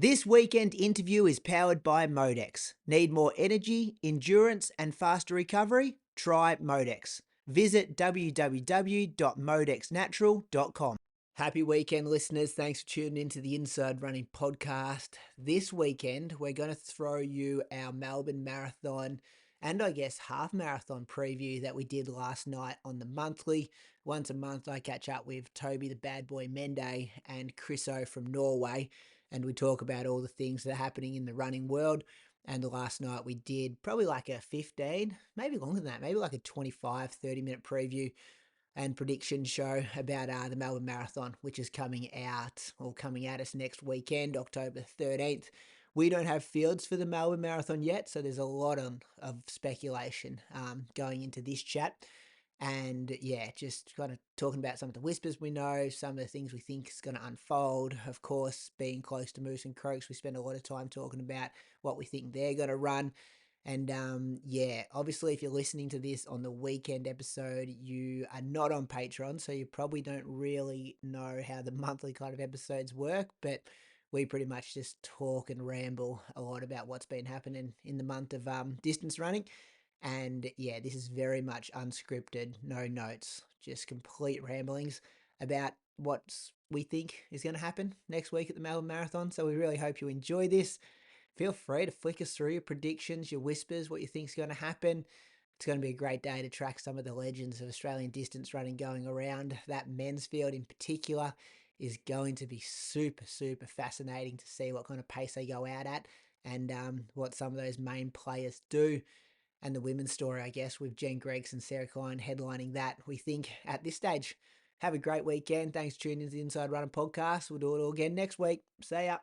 This weekend interview is powered by Modex. Need more energy, endurance, and faster recovery? Try Modex. Visit www.modexnatural.com. Happy weekend, listeners. Thanks for tuning into the Inside Running podcast. This weekend, we're going to throw you our Melbourne Marathon and I guess half marathon preview that we did last night on the monthly. Once a month, I catch up with Toby, the bad boy Mende, and Chriso from Norway, and we talk about all the things that are happening in the running world. And last night we did probably like a 15, maybe longer than that, maybe like a 25, 30-minute preview and prediction show about the Melbourne Marathon, which is coming at us next weekend, October 13th. We don't have fields for the Melbourne Marathon yet, so there's a lot of speculation going into this chat. And yeah, just kind of talking about some of the whispers we know, some of the things we think is going to unfold. Of course, being close to Moose and Croaks, we spend a lot of time talking about what we think they're going to run. And yeah, obviously, if you're listening to this on the weekend episode, you are not on Patreon, so you probably don't really know how the monthly kind of episodes work. But we pretty much just talk and ramble a lot about what's been happening in the month of distance running. And yeah, this is very much unscripted, no notes, just complete ramblings about what we think is going to happen next week at the Melbourne Marathon. So we really hope you enjoy this. Feel free to flick us through your predictions, your whispers, what you think is going to happen. It's going to be a great day to track some of the legends of Australian distance running going around. That men's field in particular is going to be super, super fascinating to see what kind of pace they go out at and what some of those main players do. And the women's story, I guess, with Jen Gregson and Sarah Klein headlining that. We think at this stage, have a great weekend. Thanks for tuning into the Inside Running podcast. We'll do it all again next week. See ya.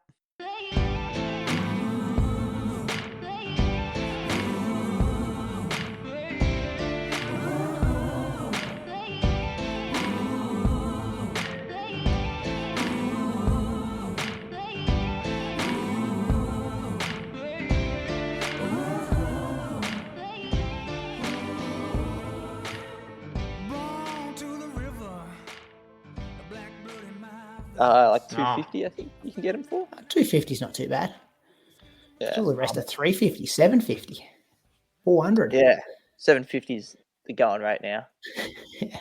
Like 250, I think you can get them for. 250 is not too bad. Yeah. All the rest are 350, 750, 400. Yeah, 750 is the going rate now. Yeah.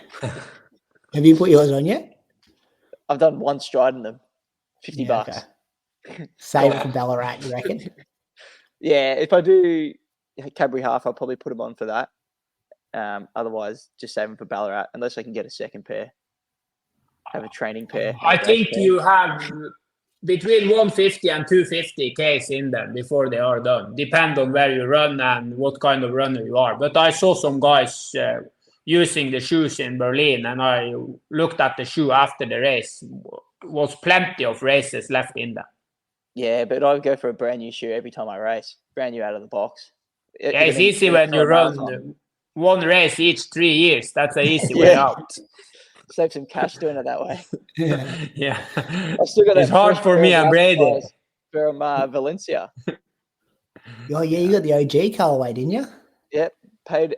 Have you put yours on yet? I've done one stride in them, $50. Okay. Save it for Ballarat, you reckon? Yeah, if I do Cadbury half, I'll probably put them on for that. Otherwise, just save them for Ballarat, unless I can get a second pair. Have a training pair. I think you have between 150 and 250 Ks in them before they are done. Depend on where you run and what kind of runner you are. But I saw some guys using the shoes in Berlin, and I looked at the shoe after the race. Was plenty of races left in them. Yeah, but I go for a brand new shoe every time I race. Brand new out of the box. Yeah, it's easy when you run one race each 3 years. That's an easy way out. Save some cash doing it that way. Yeah. I've still got it's hard for me and Brady. From Valencia. Oh, yeah, you got the OG colorway, didn't you? Yep. I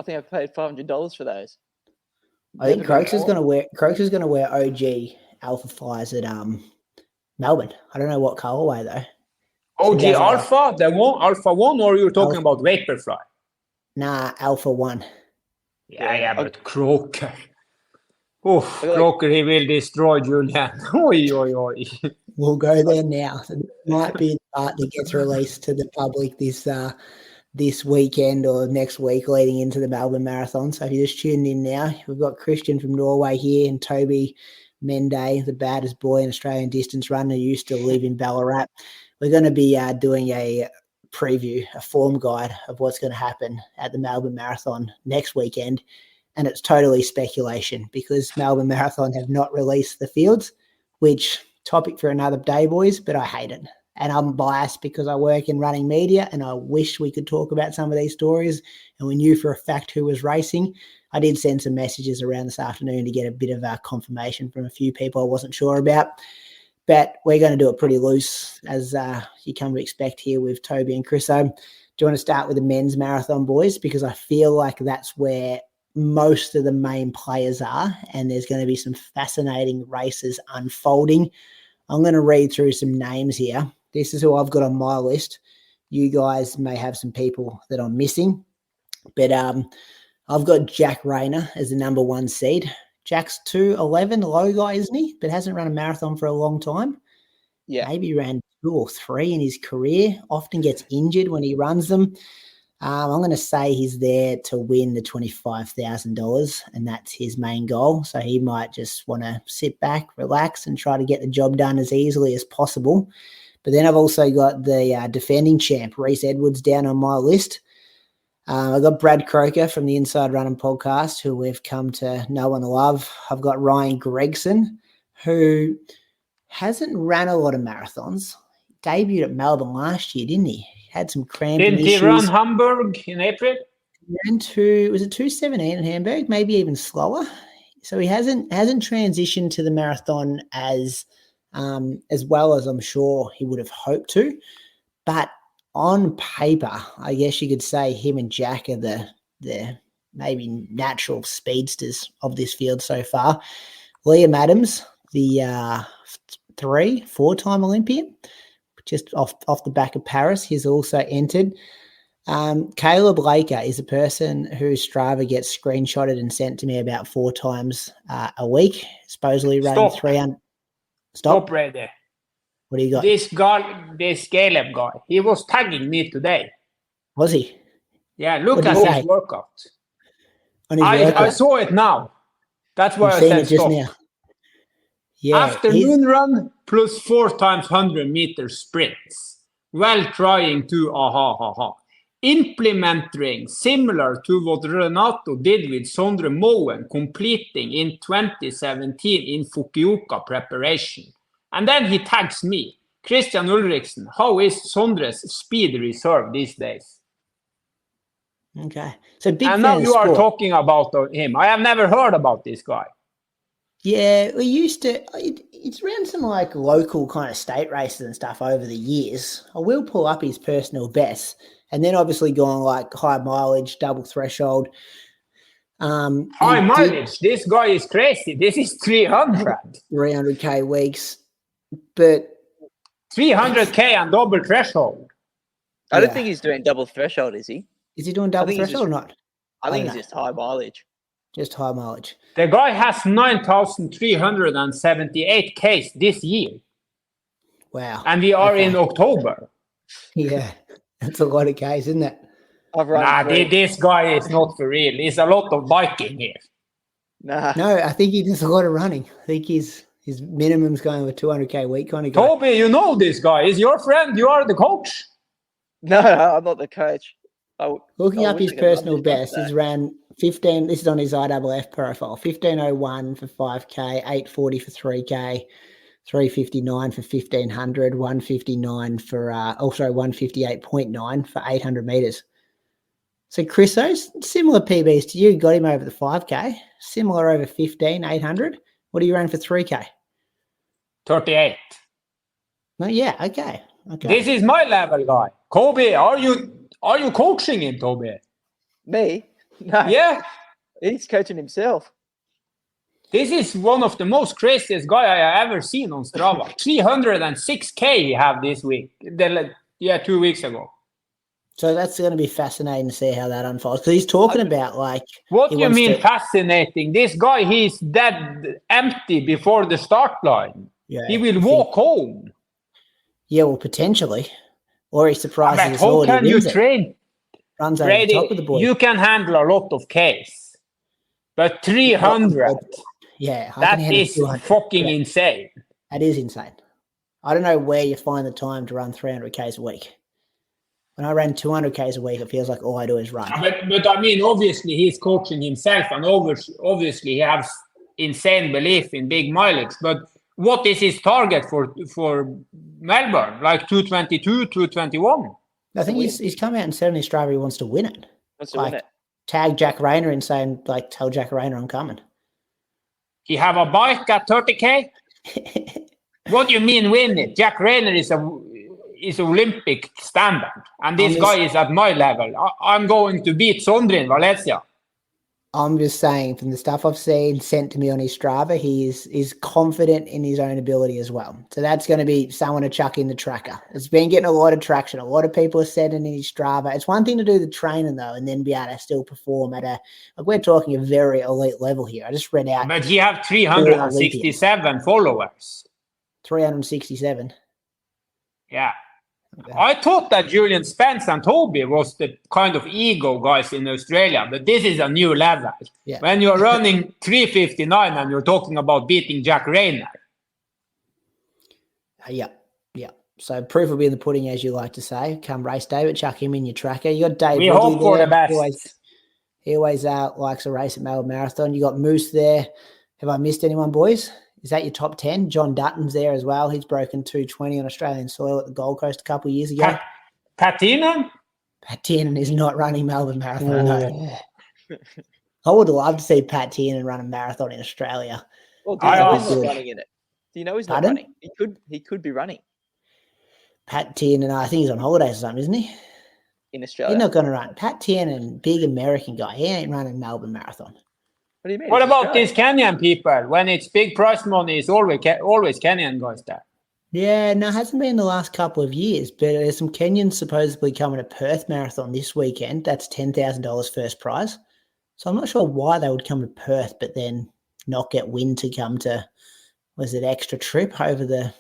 think I paid $500 for those. I think Croaks is going to wear OG Alpha Flies at Melbourne. I don't know what colorway though. OG Alpha, the one Alpha 1, or you're talking about Vaporfly? Nah, Alpha 1. Yeah, but Croker. Oh, Croker, he will destroy Julian. Oi. We'll go there now. It might be the part that gets released to the public this weekend or next week leading into the Melbourne Marathon. So if you're just tuning in now, we've got Christian from Norway here and Toby Mende, the baddest boy in Australian distance runner who used to live in Ballarat. We're going to be doing a preview, a form guide of what's going to happen at the Melbourne Marathon next weekend. And it's totally speculation because Melbourne Marathon have not released the fields, which topic for another day, boys, but I hate it. And I'm biased because I work in running media and I wish we could talk about some of these stories and we knew for a fact who was racing. I did send some messages around this afternoon to get a bit of confirmation from a few people I wasn't sure about. But we're going to do it pretty loose, as you come to expect here with Toby and Chriso. Do you want to start with the men's marathon, boys? Because I feel like that's where most of the main players are, and there's going to be some fascinating races unfolding. I'm going to read through some names here. This is who I've got on my list. You guys may have some people that I'm missing, but I've got Jack Rayner as the number 1 seed. Jack's 2:11, low guy, isn't he? But hasn't run a marathon for a long time. Yeah. Maybe ran 2 or 3 in his career. Often gets injured when he runs them. I'm going to say he's there to win the $25,000, and that's his main goal. So he might just want to sit back, relax, and try to get the job done as easily as possible. But then I've also got the defending champ, Reese Edwards, down on my list. I've got Brad Croker from the Inside Running podcast, who we've come to know and love. I've got Ryan Gregson, who hasn't ran a lot of marathons. Debuted at Melbourne last year, didn't he? Had some cramping Didn't issues. he run Hamburg in April? Ran to, was it 2:17 in Hamburg? Maybe even slower. So he hasn't transitioned to the marathon as well as I'm sure he would have hoped to. But on paper, I guess you could say him and Jack are the maybe natural speedsters of this field so far. Liam Adams, the 4-time Olympian, just off the back of Paris, he's also entered. Caleb Laker is a person whose Strava gets screenshotted and sent to me about 4 times a week, supposedly running 300. Stop right there. What do you got? This Caleb guy, he was tagging me today. Was he? Yeah, look What at did he his say? workout. On his I workout? saw it now. That's why You've I seen said it just stop. now. Yeah, Afternoon run plus 4 times 100-meter sprints while trying to implementing similar to what Renato did with Sondre Moen completing in 2017 in Fukuoka preparation. And then he tags me, Christian Ulriksen. How is Sondre's speed reserve these days? Okay. So big And fan now of you are sport. talking about him. I have never heard about this guy. Yeah, we used to. It's ran some like local kind of state races and stuff over the years. I will pull up his personal best, and then obviously going like high mileage, double threshold. High mileage. This guy is crazy. This is 300. 300k weeks, but 300k and double threshold. I don't think he's doing double threshold, is he? Is he doing double threshold or not? I think he's just high mileage. Just high mileage. The guy has 9,378 Ks this year. Wow. And we are in October. Yeah, that's a lot of Ks, isn't it? This guy is not for real. It's a lot of biking here. Nah. No, I think he does a lot of running. I think his minimum's going with 200k week kind of guy. Toby, you know this guy. He's your friend. You are the coach. No, I'm not the coach. Looking up his personal best, he's ran 15. This is on his IAAF profile. 15:01 for 5k, 8:40 for 3k, 3:59 for 1500, 1:59 for 1:58.9 for 800 meters. So Chris, those similar PBs to you, got him over the 5k, similar over 15, 800. What do you run for 3k? 38. No, yeah, okay. This is my level guy. Kobe, are you coaching him, Toby? Me? No. Yeah. He's coaching himself. This is one of the most craziest guy I have ever seen on Strava. 306k he have this week. 2 weeks ago. So that's going to be fascinating to see how that unfolds. Because he's talking about like... What do you mean fascinating? This guy, he's dead empty before the start line. Yeah, he will walk home. Yeah, well, potentially. Or he surprises us how all. Can you train? Runs Brady, over the top of the board. You can handle a lot of Ks. But 300, yeah, that is fucking insane. That is insane. I don't know where you find the time to run 300 Ks a week. When I ran 200 Ks a week, it feels like all I do is run. But I mean, obviously he's coaching himself, and obviously he has insane belief in big mileage. But what is his target for Melbourne? Like 222, 221? I think he's come out and said on his Strava he wants to win it. Win it. Tag Jack Rayner and saying, like, tell Jack Rayner I'm coming. He have a bike at 30k? What do you mean win it? Jack Rayner is Olympic standard, and this guy is at my level. I'm going to beat Sondre in Valencia. I'm just saying, from the stuff I've seen sent to me on his Strava, he is confident in his own ability as well. So that's going to be someone to chuck in the tracker. It's been getting a lot of traction. A lot of people are sending in his Strava. It's one thing to do the training though, and then be able to still perform at we're talking a very elite level here. I just read out. But he have 367 367 followers. 367. Yeah. I thought that Julian Spence and Toby was the kind of ego guys in Australia, but this is a new level. Yeah. When you're running 359 and you're talking about beating Jack Rayner. Yeah. So proof will be in the pudding, as you like to say. Come race day, but chuck him in your tracker. You got Dave. We Ridley hope for there. the best. He always likes a race at Melbourne Marathon. You got Moose there. Have I missed anyone, boys? Is that your top 10? John Dutton's there as well. He's broken 220 on Australian soil at the Gold Coast a couple of years ago. Pat Tiernan? Pat Tiernan is not running Melbourne Marathon. No. I would love to see Pat Tiernan run a marathon in Australia. Well, do you know he's not running in it? Do you know he's not running? He could be running. Pat Tiernan, I think he's on holidays or something, isn't he? In Australia. He's not going to run. Pat Tiernan, big American guy. He ain't running Melbourne Marathon. What do you mean? What about these Kenyan people? When it's big prize money, it's always Kenyan guys there. Yeah, no, it hasn't been the last couple of years, but there's some Kenyans supposedly coming to Perth Marathon this weekend. That's $10,000 first prize. So I'm not sure why they would come to Perth, but then not get wind to come to, was it extra trip over the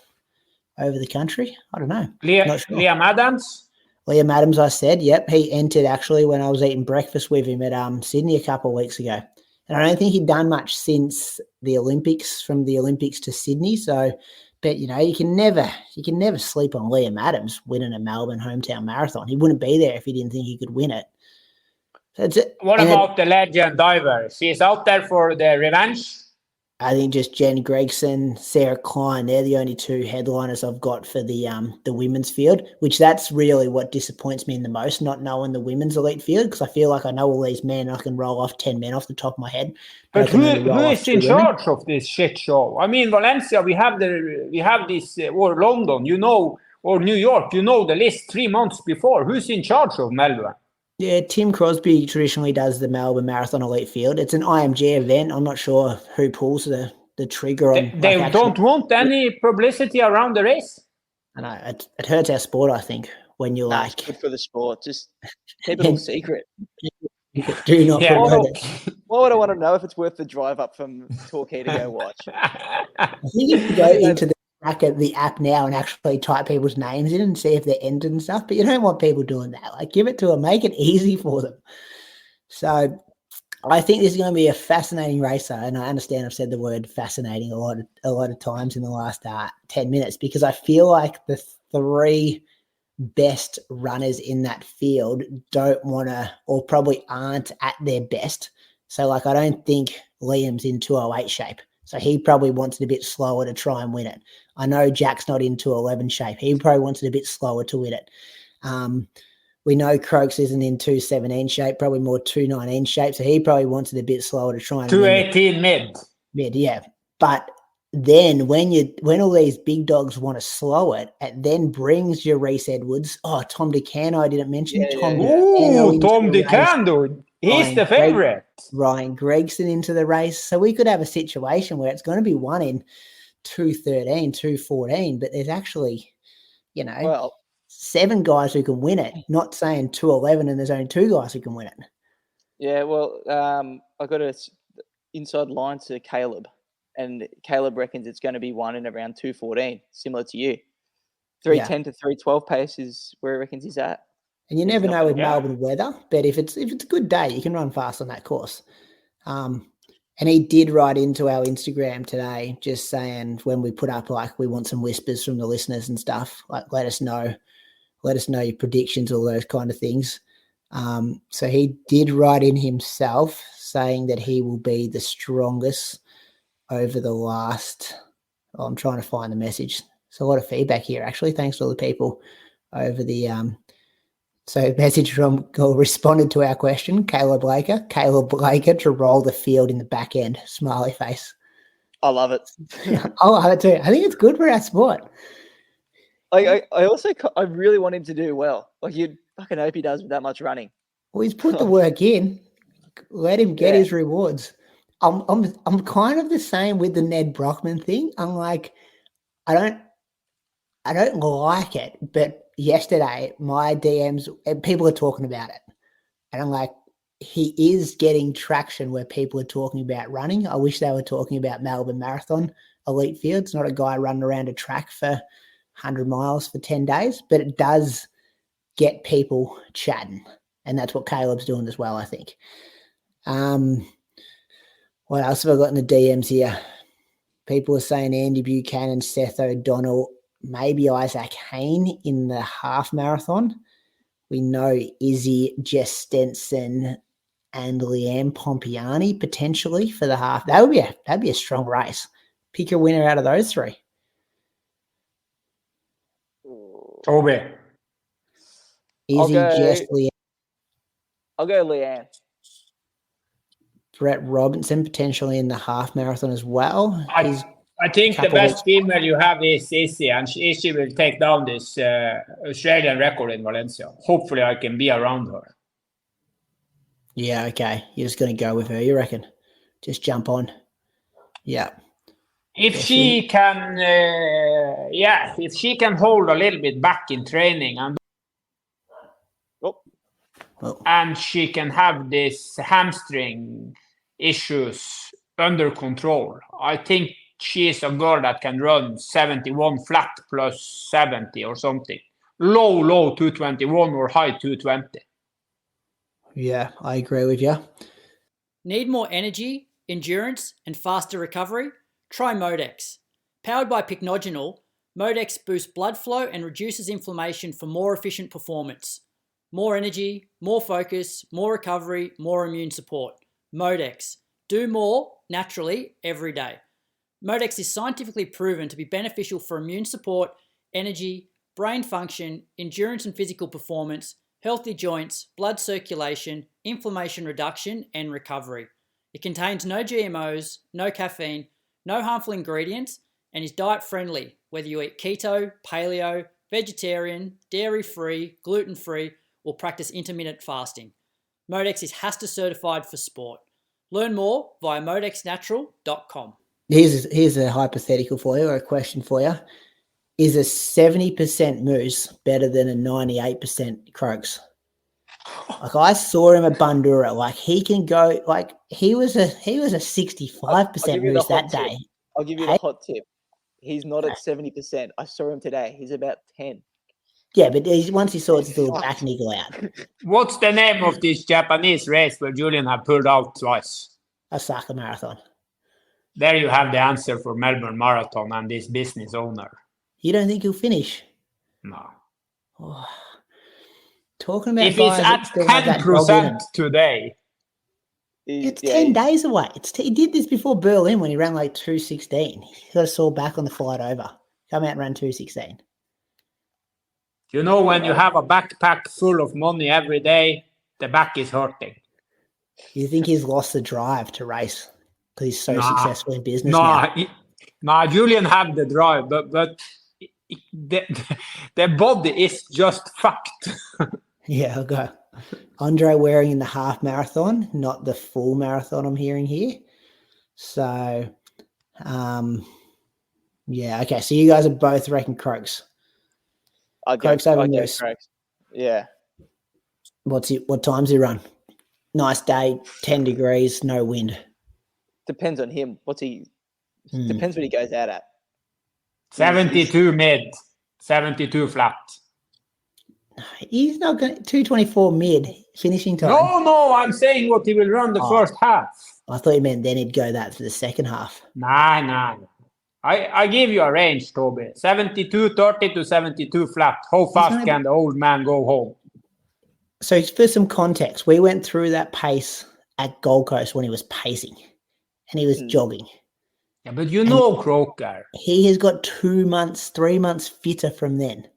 country? I don't know. Not sure. Liam Adams? Liam Adams, I said, yep. He entered actually when I was eating breakfast with him at Sydney a couple of weeks ago. And I don't think he'd done much since the Olympics, from the Olympics to Sydney. So, but you can never sleep on Liam Adams winning a Melbourne hometown marathon. He wouldn't be there if he didn't think he could win it. So what about the legend diver? She's out there for the revenge? I think just Jen Gregson, Sarah Klein, they're the only two headliners I've got for the women's field, which that's really what disappoints me the most, not knowing the women's elite field, because I feel like I know all these men and I can roll off 10 men off the top of my head. But who is in charge of this shit show? I mean, Valencia, we have this, or London, or New York, the list 3 months before. Who's in charge of Melbourne? Yeah, Tim Crosby traditionally does the Melbourne Marathon Elite Field. It's an IMG event. I'm not sure who pulls the trigger on. They don't want any publicity around the race? I know. It hurts our sport, I think, when you're it's good for the sport. Just keep it all secret. Do not promote it. Why would I want to know if it's worth the drive up from Torquay to go watch? I think if you go into the app now and actually type people's names in and see if they're entered and stuff, but you don't want people doing that. Like, give it to them, make it easy for them. So I think this is going to be a fascinating racer, and I understand I've said the word fascinating a lot of times in the last 10 minutes, because I feel like the three best runners in that field don't want to, or probably aren't at their best. So like, I don't think Liam's in 208 shape. So he probably wants it a bit slower to try and win it. I know Jack's not in 211 shape. He probably wants it a bit slower to win it. We know Croaks isn't in 217 shape, probably more 219 shape. So he probably wants it a bit slower to try and 218 mid. Mid, yeah. But then when all these big dogs want to slow it, it then brings your Reece Edwards. Oh, Tom DeCano, I didn't mention. Tom DeCano. He's the favorite. Ryan Gregson into the race. So we could have a situation where it's going to be one in 213, 214, but there's actually, 7 guys who can win it, not saying 211 and there's only 2 guys who can win it. Yeah, well, I got an inside line to Caleb, and Caleb reckons it's going to be one in around 214, similar to you. 310 to 312 pace is where he reckons he's at. And you never know with Melbourne weather, but if it's a good day, you can run fast on that course. And he did write into our Instagram today, just saying when we put up, like, we want some whispers from the listeners and stuff, like, let us know your predictions, all those kind of things. So he did write in himself saying that he will be the strongest over the last, I'm trying to find the message. There's a lot of feedback here, actually. Thanks to all the people over the, so message from responded to our question, Caleb Blaker to roll the field in the back end, smiley face. I love it. I love it too. I think it's good for our sport. I really want him to do well. Like, you'd fucking hope he does with that much running. Well, he's put the work in. Let him get his rewards. I'm kind of the same with the Ned Brockman thing. I'm like, I don't like it, but yesterday my DMs, people are talking about it, and I'm like, he is getting traction where people are talking about running. I wish they were talking about Melbourne Marathon elite fields, not a guy running around a track for 100 miles for 10 days, but it does get people chatting, and that's what Caleb's doing as well, I think. What else have I got in the DMs here? People are saying Andy Buchanan, Seth O'Donnell, maybe Isaac Hayne in the half marathon. We know Izzy, Jess Stenson, and Leanne Pompiani potentially for the half. That'd be a strong race. Pick a winner out of those three. Toby. Izzy, Jess, Leanne. I'll go Leanne. Brett Robinson potentially in the half marathon as well. I think the best female you have is Izzy, and Izzy will take down this Australian record in Valencia. Hopefully I can be around her. Yeah, okay. You're just going to go with her, you reckon? Just jump on. Yeah. If she can, if she can hold a little bit back in training and she can have this hamstring issues under control, I think she is a girl that can run 71 flat plus 70 or something. Low 221 or high 220. Yeah, I agree with you. Need more energy, endurance, and faster recovery? Try Modex. Powered by Pycnogenol, Modex boosts blood flow and reduces inflammation for more efficient performance. More energy, more focus, more recovery, more immune support. Modex. Do more naturally every day. Modex is scientifically proven to be beneficial for immune support, energy, brain function, endurance and physical performance, healthy joints, blood circulation, inflammation reduction, and recovery. It contains no GMOs, no caffeine, no harmful ingredients, and is diet-friendly, whether you eat keto, paleo, vegetarian, dairy-free, gluten-free, or practice intermittent fasting. Modex is HASTA certified for sport. Learn more via modexnatural.com. Here's a hypothetical for you, or a question for you. Is a 70% moose better than a 98% croaks? Like, I saw him at Bundura. Like, he can go. Like, he was a 65% moose that day. I'll give you the hot tip. He's not at 70%. I saw him today. He's about 10. Yeah, but once he saw his little back niggle out. What's the name of this Japanese race where Julian had pulled out twice? Osaka Marathon. There you have the answer for Melbourne Marathon and this business owner. You don't think he'll finish? No. Oh. Talking about if he's at 10% today. It's 10 days away. He did this before Berlin when he ran like 2:16. He got a sore back on the flight over. Come out and ran 2:16. You know, when you have a backpack full of money every day, the back is hurting. You think he's lost the drive to race because he's so successful in business now? Julian had the drive, but the body is just fucked. Yeah, I'll go. Andre wearing in the half marathon, not the full marathon I'm hearing here. So, yeah, okay. So you guys are both reckon Croaks. Croaks over Moose. Yeah. What time's he run? Nice day, 10 degrees, no wind. Depends on him. Depends what he goes out at. 72 mid, 72 flat. He's not going 224 mid finishing time. No, I'm saying what he will run the first half. I thought you meant then he'd go that for the second half. Nah. I give you a range, Toby. 72-30 to 72 flat. How fast can the old man go home? So for some context, we went through that pace at Gold Coast when he was pacing and he was jogging. Yeah, but you know Croker. He has got 3 months fitter from then.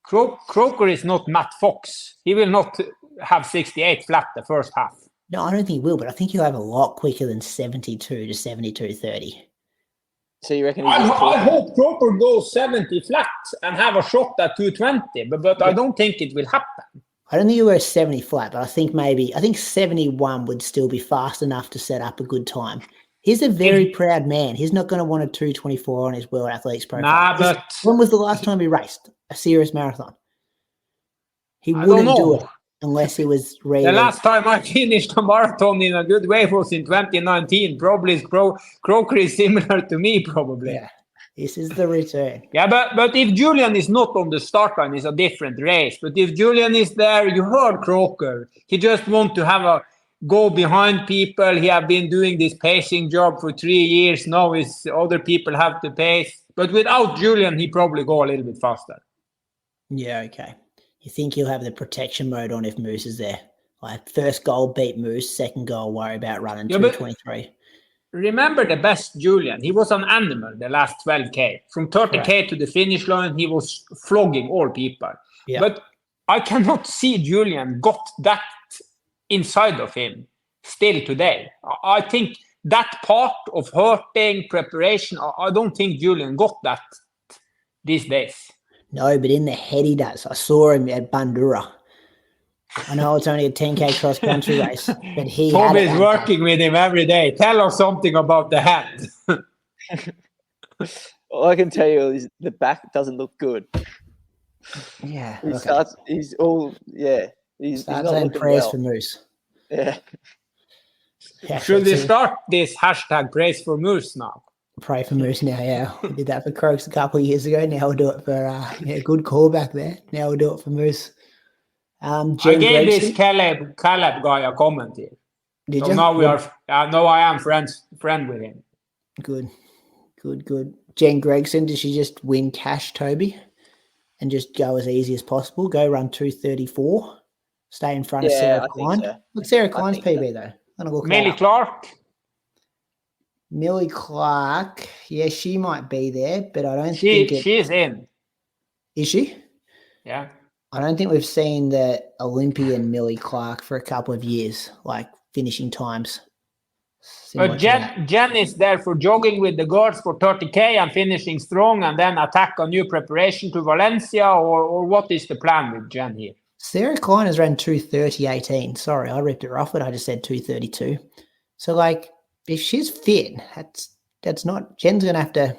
Croker is not Matt Fox. He will not have 68 flat the first half. No, I don't think he will, but I think he'll have a lot quicker than 72 to 72.30. So you reckon? I hope Croker goes 70 flat and have a shot at 220, but I don't think it will happen. I don't think he'll go 70 flat, but I think 71 would still be fast enough to set up a good time. He's a very proud man. He's not going to want a 2:24 on his World Athletics profile. Nah, but When was the last time he raced a serious marathon? He I don't wouldn't do know. it unless he was The ready. last time I finished a marathon in a good way was in 2019. Probably Croker is similar to me, probably. Yeah, this is the return. Yeah, but if Julian is not on the start line, it's a different race. But if Julian is there, you heard Croker. He just want to have a go behind people. He have been doing this pacing job for 3 years. Now is other people have to pace. But without Julian, he probably go a little bit faster. Yeah, okay. You think he'll have the protection mode on if Moose is there? Like first goal, beat Moose. Second goal, worry about running 2:23. Remember the best Julian. He was an animal the last 12K. From 30K to the finish line, he was flogging all people. Yeah. But I cannot see Julian got that inside of him still today. I think that part of hurting, preparation, I don't think Julian got that these days. No, but in the head he does. I saw him at Bandura. I know it's only a 10K cross country race, but he Tom had is working with him every day. Tell us something about the head. All I can tell you is the back doesn't look good. Yeah, He okay. starts. He's all. Yeah. He's not saying looking prayers well. for Moose. Yeah. Yeah, Should we that's it. start this hashtag praise for Moose now? Pray for Moose now, yeah. We did that for Croaks a couple of years ago. Now we'll do it for good call back there. Now we'll do it for Moose. I Jen gave Gregson, this Caleb guy a comment here. did So you? now Good. now I am friend with him. Good. Jen Gregson, did she just win cash, Toby? And just go as easy as possible? Go run 2:34. Stay in front of Yeah, Sarah I think Klein. so. Look, Sarah I Klein's think PB, though. I'm going to look Millie that up. Clark. Millie Clark, yeah, she might be there, but I don't She think it she's in. is she? Yeah. I don't think we've seen the Olympian Millie Clark for a couple of years, like finishing times. Similar But to that. Jen is there for jogging with the girls for 30K and finishing strong and then attack a new preparation to Valencia, or what is the plan with Jen here? Sarah Klein has ran 2:30.18. Sorry, I ripped her off, but I just said 2:32. So, like, if she's fit, that's not Jen's gonna have to,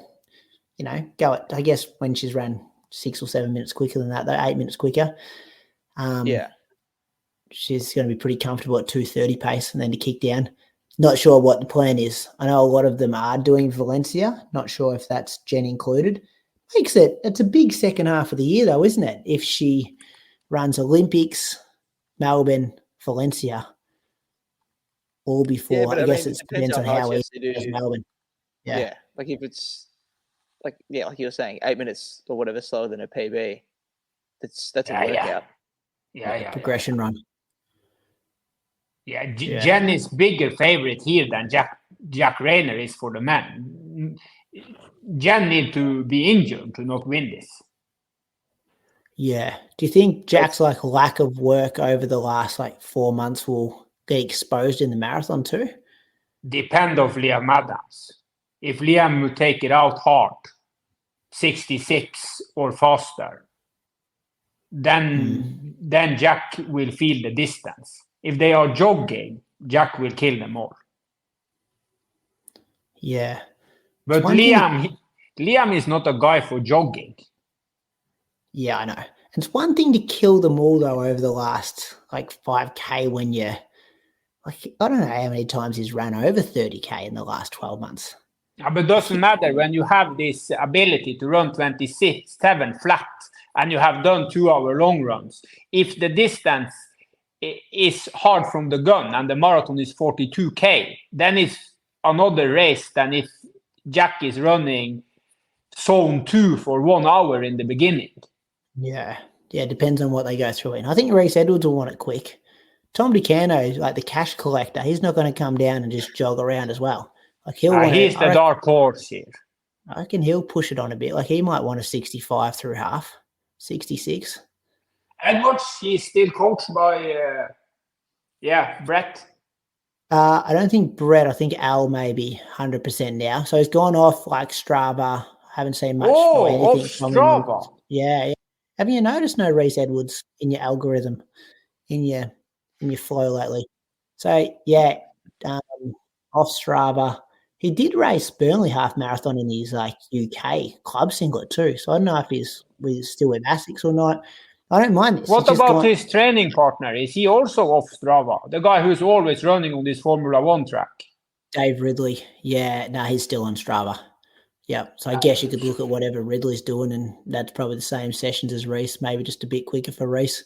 go at, I guess, when she's ran 6 or 7 minutes quicker than that, though, 8 minutes quicker. Yeah. She's going to be pretty comfortable at 2:30 pace and then to kick down. Not sure what the plan is. I know a lot of them are doing Valencia. Not sure if that's Jen included. It's a big second half of the year, though, isn't it? If she runs Olympics, Melbourne, Valencia, all before. Yeah, but I guess mean, it depends on how she easy has to it is do. Melbourne. Yeah. Like if it's like you were saying, 8 minutes or whatever slower than a PB. That's a workout. Yeah. Progression run. Yeah, Jen is bigger favorite here than Jack Rayner is for the men. Jen need to be injured to not win this. Yeah. Do you think Jack's lack of work over the last 4 months will get exposed in the marathon too? Depend of Liam Adams. If Liam will take it out hard, 66 or faster, then Jack will feel the distance. If they are jogging, Jack will kill them all. Yeah. But Liam is not a guy for jogging. Yeah, I know. It's one thing to kill them all, though, over the last 5K when you I don't know how many times he's ran over 30K in the last 12 months. Yeah, but it doesn't matter when you have this ability to run 27 flat and you have done 2-hour long runs. If the distance is hard from the gun and the marathon is 42K, then it's another race than if Jack is running zone 2 for 1 hour in the beginning. Yeah, it depends on what they go through. And I think Reece Edwards will want it quick. Tom DeCano, the cash collector, he's not going to come down and just jog around as well. He's the dark horse here. I reckon he'll push it on a bit. He might want a 65 through half, 66. Edwards, he's still coached by, Brett. I don't think Brett. I think Al maybe 100% now. So he's gone off Strava. Haven't seen much. Off Strava. Yeah. Have you noticed no Reece Edwards in your algorithm? in your flow lately. So yeah, off Strava, he did race Burnley half marathon in his UK club singlet too. So I don't know if he's still with Asics or not. I don't mind this. What about his training partner? Is he also off Strava? The guy who's always running on this Formula One track? Dave Ridley. Yeah, no, he's still on Strava. Yeah, so I guess you could look at whatever Ridley's doing, and that's probably the same sessions as Reese, maybe just a bit quicker for Reese.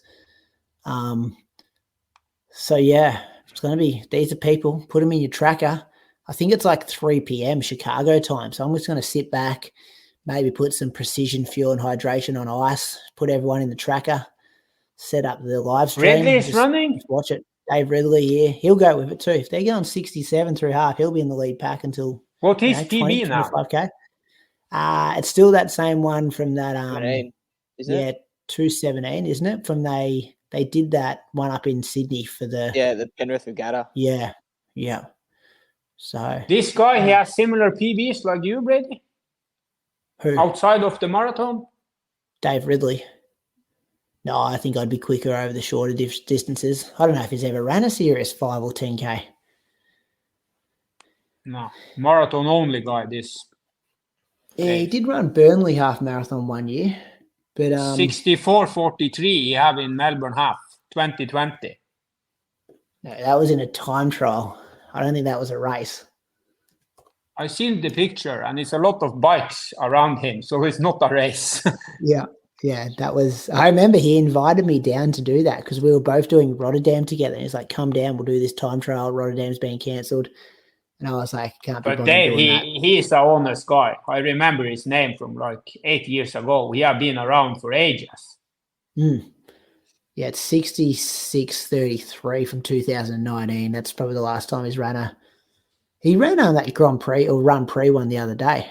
So yeah, it's going to be, these are people, put them in your tracker. I think it's like 3 p.m. Chicago time. So I'm just going to sit back, maybe put some precision fuel and hydration on ice, put everyone in the tracker, set up the live stream. Ridley's running? Just watch it. Dave Ridley, yeah, he'll go with it too. If they're going 67 through half, he'll be in the lead pack until what is 20, PB now? 25K. It's still that same one from that. Isn't it? 217, isn't it? From they did that one up in Sydney for the Penrith Regatta. Yeah. So this guy, he has similar PBs like you, Brady? Who? Outside of the marathon? Dave Ridley. No, I think I'd be quicker over the shorter distances. I don't know if he's ever ran a serious 5 or 10K. No, marathon only guy, this. Yeah, he did run Burnley half marathon one year. But 64.43 he have in Melbourne half, 2020. No, that was in a time trial. I don't think that was a race. I seen the picture, and it's a lot of bikes around him, so it's not a race. Yeah, that was. I remember he invited me down to do that because we were both doing Rotterdam together. And he's like, "Come down, we'll do this time trial. Rotterdam's being cancelled." And I was like, "Can't be but bothered Dave, doing that." he's an honest guy. I remember his name from like 8 years ago. He have been around for ages. Yeah, it's 66.33 from 2019. That's probably the last time he ran on that Grand Prix or Run Prix one the other day.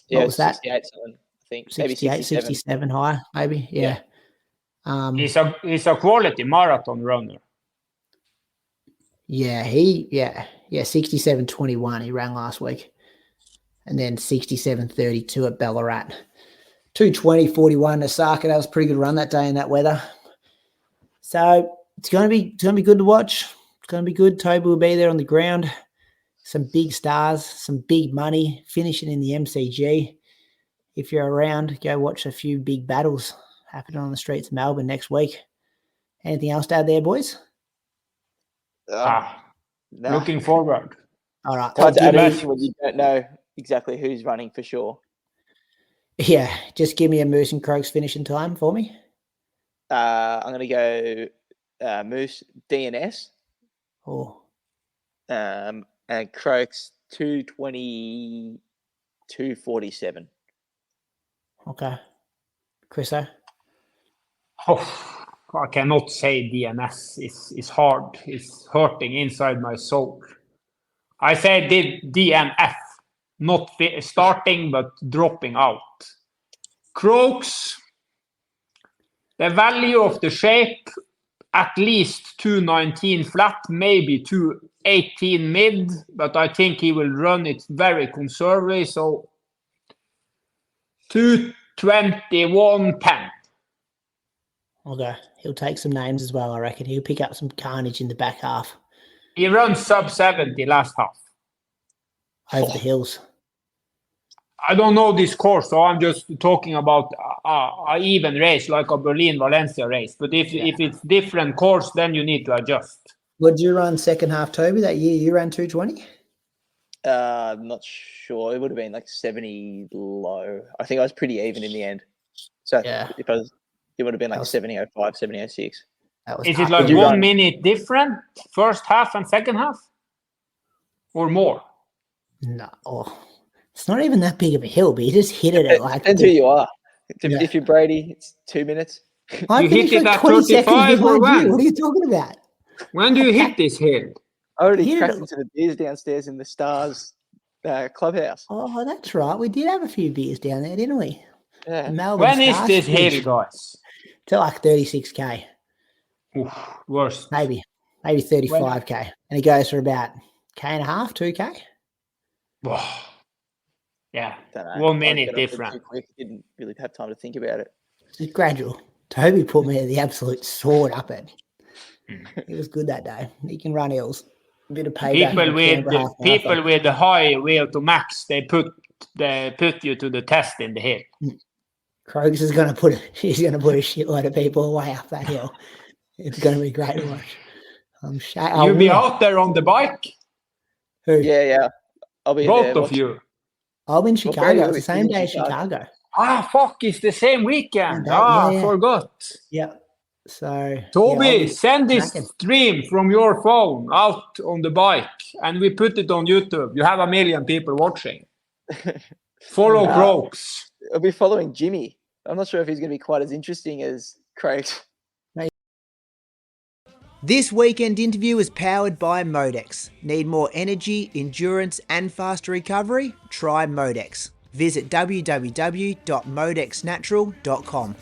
Yeah, what was that? 68 something, I think. 68, 67 high, maybe. Yeah. He's a quality marathon runner. Yeah, 67.21 he ran last week. And then 67.32 at Ballarat. 2:20.41 Osaka. That was a pretty good run that day in that weather. So it's gonna be good to watch. It's gonna be good. Toby will be there on the ground. Some big stars, some big money, finishing in the MCG. If you're around, go watch a few big battles happening on the streets of Melbourne next week. Anything else to add there, boys? No. Looking forward. All right. Hard to add anything when you don't know exactly who's running for sure. Yeah, just give me a Moose and Croaks finishing time for me. I'm going to go Moose DNS. Oh. And Croaks 2:22.47. Okay. Chriso? Oh, I cannot say DNS. It's hard. It's hurting inside my soul. I say DNF, not starting but dropping out. Croaks, the value of the shape, at least 219 flat, maybe 218 mid, but I think he will run it very conservative, so 221.10. Okay. He'll take some names as well, I reckon. He'll pick up some carnage in the back half. He runs sub 70 last half. Over the hills. I don't know this course, so I'm just talking about an even race, like a Berlin-Valencia race. But if it's different course, then you need to adjust. What did you run second half, Toby, that year? You ran 220? I'm not sure. It would have been like 70 low. I think I was pretty even in the end. So yeah, it would have been like 70.05, 70.06. Is it like 1 minute different, first half and second half? Or more? No. It's not even that big of a hill, but you just hit it at like... Depends who you are. If you're Brady, it's 2 minutes. I hit it like at 20 seconds 35 or behind you. when? What are you talking about? When do you hit this hill? I already cracked into the beers downstairs in the Stars clubhouse. Oh, that's right. We did have a few beers down there, didn't we? Yeah. When is this hill, guys? To like 36K. Oof, worst. Maybe 35K. And it goes for about K&a half, 2K. Yeah, 1 minute different. Quick. Didn't really have time to think about it. It's gradual. Toby put me the absolute sword up it. He was good that day. He can run hills. A bit of payback. People with the high wheel to max, they put you to the test in the hill. Krogs is going to put a shitload of people away up that hill. It's going to be great to watch. You'll be out there on the bike? Who? Yeah. I'll be Both there. of you. I'll be in Chicago. It's the same day as Chicago. Ah, fuck, it's the same weekend. Forgot. Yeah. So Toby, send this stream from your phone out on the bike and we put it on YouTube. You have 1 million people watching. Follow Croaks. I'll be following Jimmy. I'm not sure if he's going to be quite as interesting as Craig. This weekend interview is powered by Modex. Need more energy, endurance and faster recovery? Try Modex. Visit www.modexnatural.com.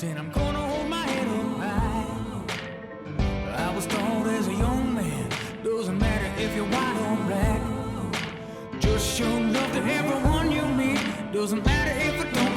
And I'm gonna hold my head up high. I was told as a young man, doesn't matter if you're white or black. Just show love to everyone you meet. Doesn't matter if it don't